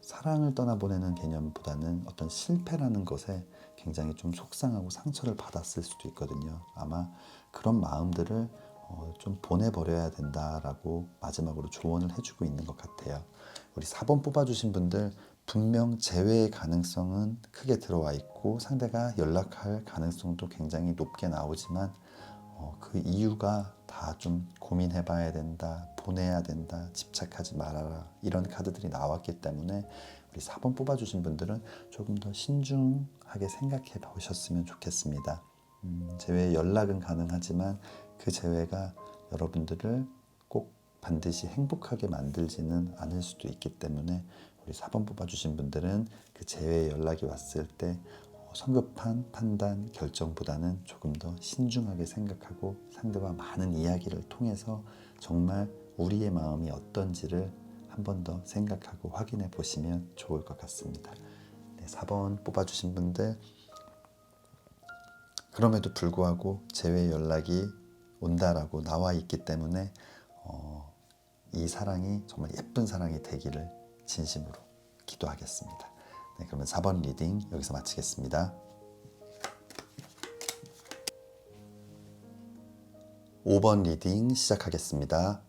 사랑을 떠나보내는 개념보다는 어떤 실패라는 것에 굉장히 좀 속상하고 상처를 받았을 수도 있거든요. 아마 그런 마음들을 좀 보내버려야 된다라고 마지막으로 조언을 해주고 있는 것 같아요. 우리 4번 뽑아주신 분들, 분명 재회의 가능성은 크게 들어와 있고 상대가 연락할 가능성도 굉장히 높게 나오지만, 그 이유가 다 좀 고민해 봐야 된다, 보내야 된다, 집착하지 말아라, 이런 카드들이 나왔기 때문에 우리 4번 뽑아주신 분들은 조금 더 신중하게 생각해 보셨으면 좋겠습니다. 재회 연락은 가능하지만 그 재회가 여러분들을 꼭 반드시 행복하게 만들지는 않을 수도 있기 때문에, 우리 4번 뽑아주신 분들은 그 재회 연락이 왔을 때 성급한 판단, 결정보다는 조금 더 신중하게 생각하고 상대와 많은 이야기를 통해서 정말 우리의 마음이 어떤지를 한 번 더 생각하고 확인해 보시면 좋을 것 같습니다. 네, 4번 뽑아주신 분들, 그럼에도 불구하고 재회 연락이 온다라고 나와 있기 때문에 이 사랑이 정말 예쁜 사랑이 되기를 진심으로 기도하겠습니다. 네, 그러면 4번 리딩 여기서 마치겠습니다. 5번 리딩 시작하겠습니다.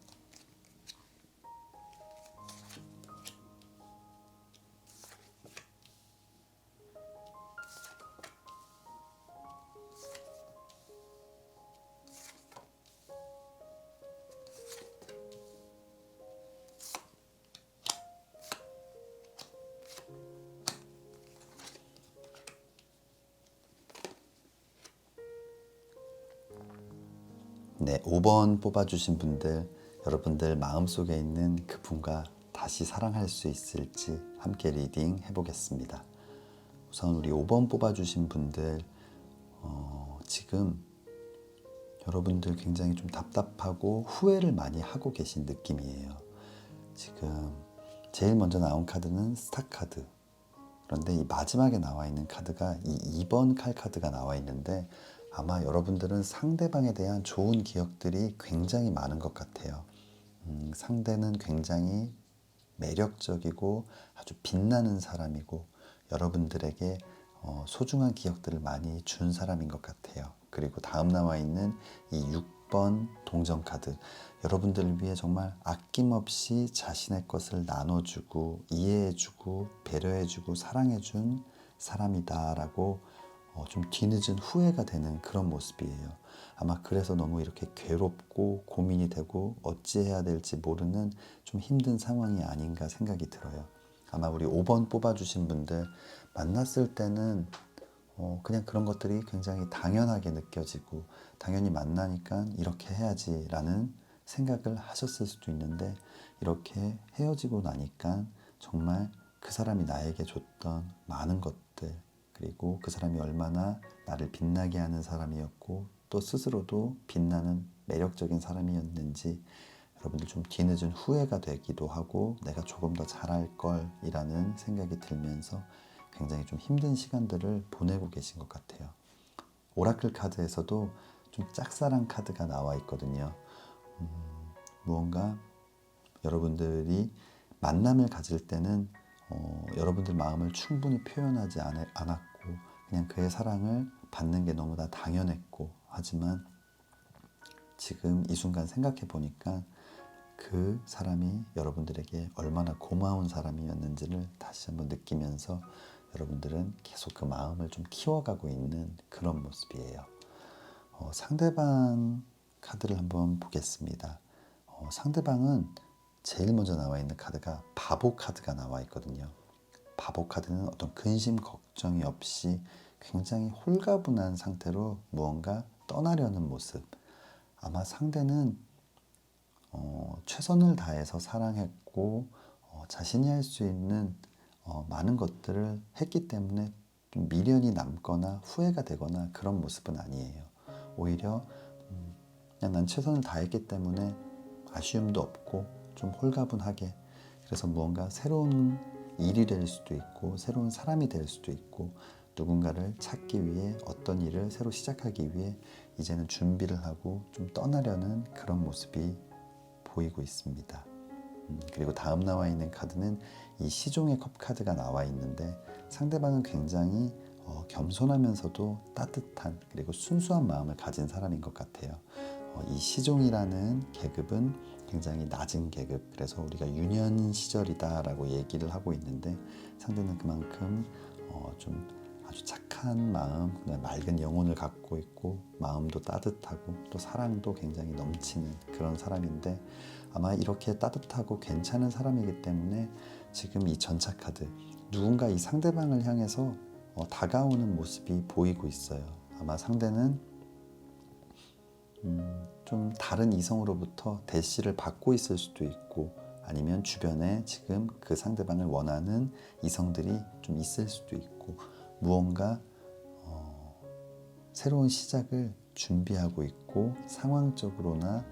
네, 5번 뽑아주신 분들, 여러분들 마음속에 있는 그분과 다시 사랑할 수 있을지 함께 리딩 해보겠습니다. 우선 우리 5번 뽑아주신 분들, 지금 여러분들 굉장히 좀 답답하고 후회를 많이 하고 계신 느낌이에요. 지금 제일 먼저 나온 카드는 스타 카드. 그런데 이 마지막에 나와 있는 카드가 이 2번 칼 카드가 나와 있는데, 아마 여러분들은 상대방에 대한 좋은 기억들이 굉장히 많은 것 같아요. 상대는 굉장히 매력적이고 아주 빛나는 사람이고 여러분들에게 소중한 기억들을 많이 준 사람인 것 같아요. 그리고 다음 나와 있는 이 6번 동전 카드, 여러분들을 위해 정말 아낌없이 자신의 것을 나눠주고 이해해주고 배려해주고 사랑해준 사람이다라고 좀 뒤늦은 후회가 되는 그런 모습이에요. 아마 그래서 너무 이렇게 괴롭고 고민이 되고 어찌해야 될지 모르는 좀 힘든 상황이 아닌가 생각이 들어요. 아마 우리 5번 뽑아주신 분들, 만났을 때는 그냥 그런 것들이 굉장히 당연하게 느껴지고 당연히 만나니까 이렇게 해야지라는 생각을 하셨을 수도 있는데, 이렇게 헤어지고 나니까 정말 그 사람이 나에게 줬던 많은 것들, 그리고 그 사람이 얼마나 나를 빛나게 하는 사람이었고 또 스스로도 빛나는 매력적인 사람이었는지 여러분들 좀 뒤늦은 후회가 되기도 하고, 내가 조금 더 잘할 걸 이라는 생각이 들면서 굉장히 좀 힘든 시간들을 보내고 계신 것 같아요. 오라클 카드에서도 좀 짝사랑 카드가 나와 있거든요. 무언가 여러분들이 만남을 가질 때는 여러분들 마음을 충분히 표현하지 않았고 그냥 그의 사랑을 받는 게 너무나 당연했고, 하지만 지금 이 순간 생각해 보니까 그 사람이 여러분들에게 얼마나 고마운 사람이었는지를 다시 한번 느끼면서 여러분들은 계속 그 마음을 좀 키워가고 있는 그런 모습이에요. 상대방 카드를 한번 보겠습니다. 상대방은 제일 먼저 나와 있는 카드가 바보 카드가 나와 있거든요. 바보 카드는 어떤 근심 걱정이 없이 굉장히 홀가분한 상태로 무언가 떠나려는 모습. 아마 상대는 최선을 다해서 사랑했고 자신이 할 수 있는 많은 것들을 했기 때문에 좀 미련이 남거나 후회가 되거나 그런 모습은 아니에요. 오히려 그냥 난 최선을 다했기 때문에 아쉬움도 없고 좀 홀가분하게, 그래서 무언가 새로운 일이 될 수도 있고 새로운 사람이 될 수도 있고 누군가를 찾기 위해 어떤 일을 새로 시작하기 위해 이제는 준비를 하고 좀 떠나려는 그런 모습이 보이고 있습니다. 그리고 다음 나와 있는 카드는 이 시종의 컵 카드가 나와 있는데, 상대방은 굉장히 겸손하면서도 따뜻한 그리고 순수한 마음을 가진 사람인 것 같아요. 이 시종이라는 계급은 굉장히 낮은 계급, 그래서 우리가 유년 시절이다라고 얘기를 하고 있는데, 상대는 그만큼 좀 아주 착한 마음, 맑은 영혼을 갖고 있고 마음도 따뜻하고 또 사랑도 굉장히 넘치는 그런 사람인데, 아마 이렇게 따뜻하고 괜찮은 사람이기 때문에 지금 이 전차 카드, 누군가 이 상대방을 향해서 다가오는 모습이 보이고 있어요. 아마 상대는 좀 다른 이성으로부터 대시를 받고 있을 수도 있고, 아니면 주변에 지금 그 상대방을 원하는 이성들이 좀 있을 수도 있고, 무언가 새로운 시작을 준비하고 있고 상황적으로나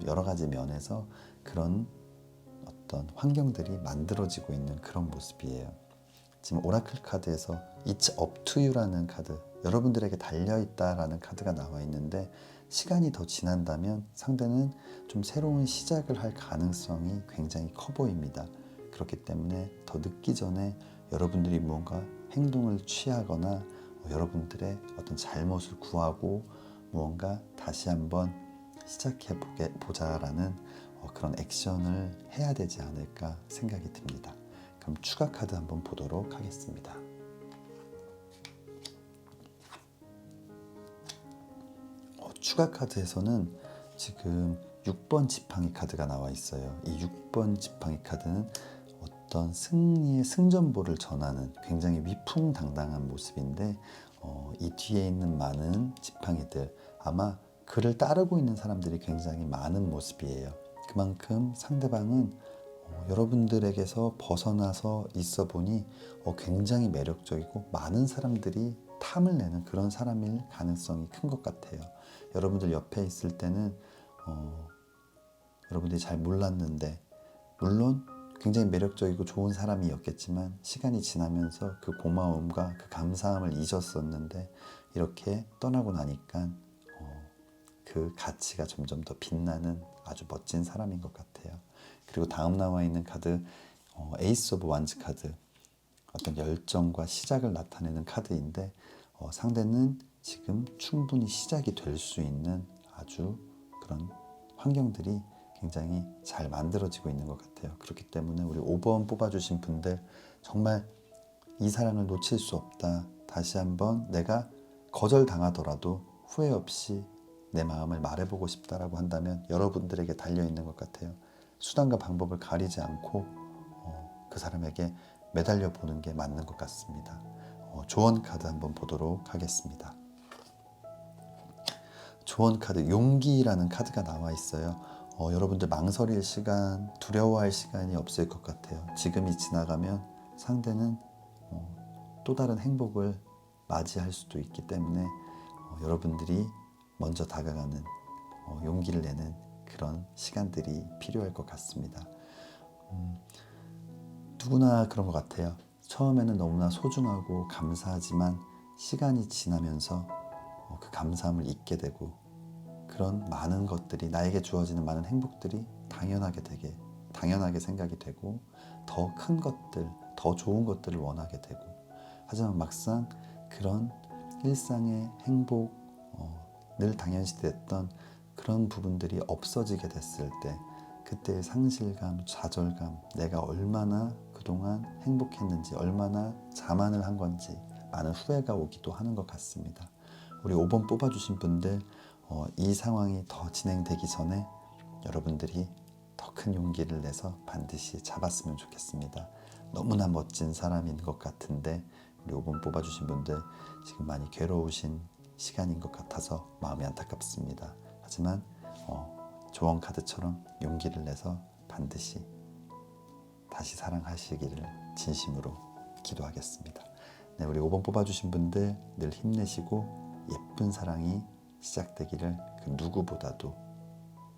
여러 가지 면에서 그런 어떤 환경들이 만들어지고 있는 그런 모습이에요. 지금 오라클 카드에서 It's up to you라는 카드, 여러분들에게 달려있다라는 카드가 나와 있는데, 시간이 더 지난다면 상대는 좀 새로운 시작을 할 가능성이 굉장히 커 보입니다. 그렇기 때문에 더 늦기 전에 여러분들이 무언가 행동을 취하거나 여러분들의 어떤 잘못을 구하고 무언가 다시 한번 시작해 보자라는 그런 액션을 해야 되지 않을까 생각이 듭니다. 그럼 추가 카드 한번 보도록 하겠습니다. 추가 카드에서는 지금 6번 지팡이 카드가 나와 있어요. 이 6번 지팡이 카드는 어떤 승리의 승전보를 전하는 굉장히 위풍당당한 모습인데, 이 뒤에 있는 많은 지팡이들, 아마 그를 따르고 있는 사람들이 굉장히 많은 모습이에요. 그만큼 상대방은 여러분들에게서 벗어나서 있어 보니 굉장히 매력적이고 많은 사람들이 탐을 내는 그런 사람일 가능성이 큰 것 같아요. 여러분들 옆에 있을 때는 여러분들이 잘 몰랐는데, 물론 굉장히 매력적이고 좋은 사람이었겠지만 시간이 지나면서 그 고마움과 그 감사함을 잊었었는데, 이렇게 떠나고 나니까 그 가치가 점점 더 빛나는 아주 멋진 사람인 것 같아요. 그리고 다음 나와 있는 카드, 에이스 오브 완즈 카드, 어떤 열정과 시작을 나타내는 카드인데, 상대는 지금 충분히 시작이 될 수 있는 아주 그런 환경들이 굉장히 잘 만들어지고 있는 것 같아요. 그렇기 때문에 우리 5번 뽑아주신 분들, 정말 이 사랑을 놓칠 수 없다, 다시 한번 내가 거절당하더라도 후회 없이 내 마음을 말해보고 싶다라고 한다면 여러분들에게 달려있는 것 같아요. 수단과 방법을 가리지 않고 그 사람에게 매달려 보는 게 맞는 것 같습니다. 조언 카드 한번 보도록 하겠습니다. 조언 카드, 용기라는 카드가 나와 있어요. 여러분들 망설일 시간, 두려워할 시간이 없을 것 같아요. 지금이 지나가면 상대는 또 다른 행복을 맞이할 수도 있기 때문에 여러분들이 먼저 다가가는, 용기를 내는 그런 시간들이 필요할 것 같습니다. 누구나 그런 것 같아요. 처음에는 너무나 소중하고 감사하지만 시간이 지나면서 그 감사함을 잊게 되고, 그런 많은 것들이, 나에게 주어지는 많은 행복들이 당연하게 생각이 되고, 더 큰 것들, 더 좋은 것들을 원하게 되고, 하지만 막상 그런 일상의 행복, 늘 당연시됐던 그런 부분들이 없어지게 됐을 때, 그때의 상실감, 좌절감, 내가 얼마나 그동안 행복했는지, 얼마나 자만을 한 건지 많은 후회가 오기도 하는 것 같습니다. 우리 5번 뽑아주신 분들, 이 상황이 더 진행되기 전에 여러분들이 더 큰 용기를 내서 반드시 잡았으면 좋겠습니다. 너무나 멋진 사람인 것 같은데, 우리 5번 뽑아주신 분들 지금 많이 괴로우신 시간인 것 같아서 마음이 안타깝습니다. 하지만 조언 카드처럼 용기를 내서 반드시 다시 사랑하시기를 진심으로 기도하겠습니다. 네, 우리 5번 뽑아주신 분들 늘 힘내시고 예쁜 사랑이 시작되기를 그 누구보다도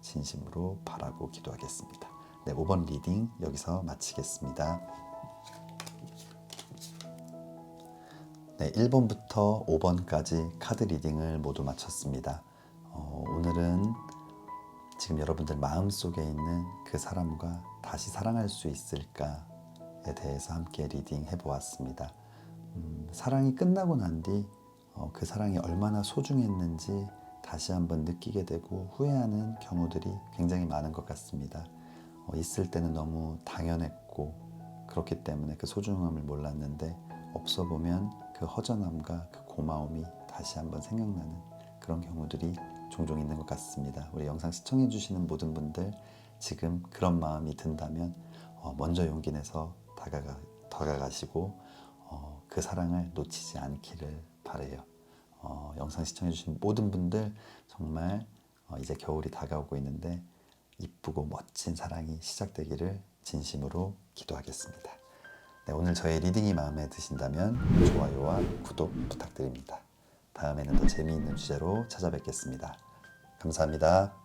진심으로 바라고 기도하겠습니다. 네, 5번 리딩 여기서 마치겠습니다. 네, 1번부터 5번까지 카드 리딩을 모두 마쳤습니다. 오늘은 지금 여러분들 마음속에 있는 그 사람과 다시 사랑할 수 있을까에 대해서 함께 리딩 해보았습니다. 사랑이 끝나고 난 뒤 그 사랑이 얼마나 소중했는지 다시 한번 느끼게 되고 후회하는 경우들이 굉장히 많은 것 같습니다. 있을 때는 너무 당연했고 그렇기 때문에 그 소중함을 몰랐는데, 없어 보면 그 허전함과 그 고마움이 다시 한번 생각나는 그런 경우들이 종종 있는 것 같습니다. 우리 영상 시청해 주시는 모든 분들, 지금 그런 마음이 든다면 먼저 용기 내서 다가가시고 그 사랑을 놓치지 않기를 바라요. 영상 시청해 주신 모든 분들 정말 이제 겨울이 다가오고 있는데 이쁘고 멋진 사랑이 시작되기를 진심으로 기도하겠습니다. 네, 오늘 저의 리딩이 마음에 드신다면 좋아요와 구독 부탁드립니다. 다음에는 더 재미있는 주제로 찾아뵙겠습니다. 감사합니다.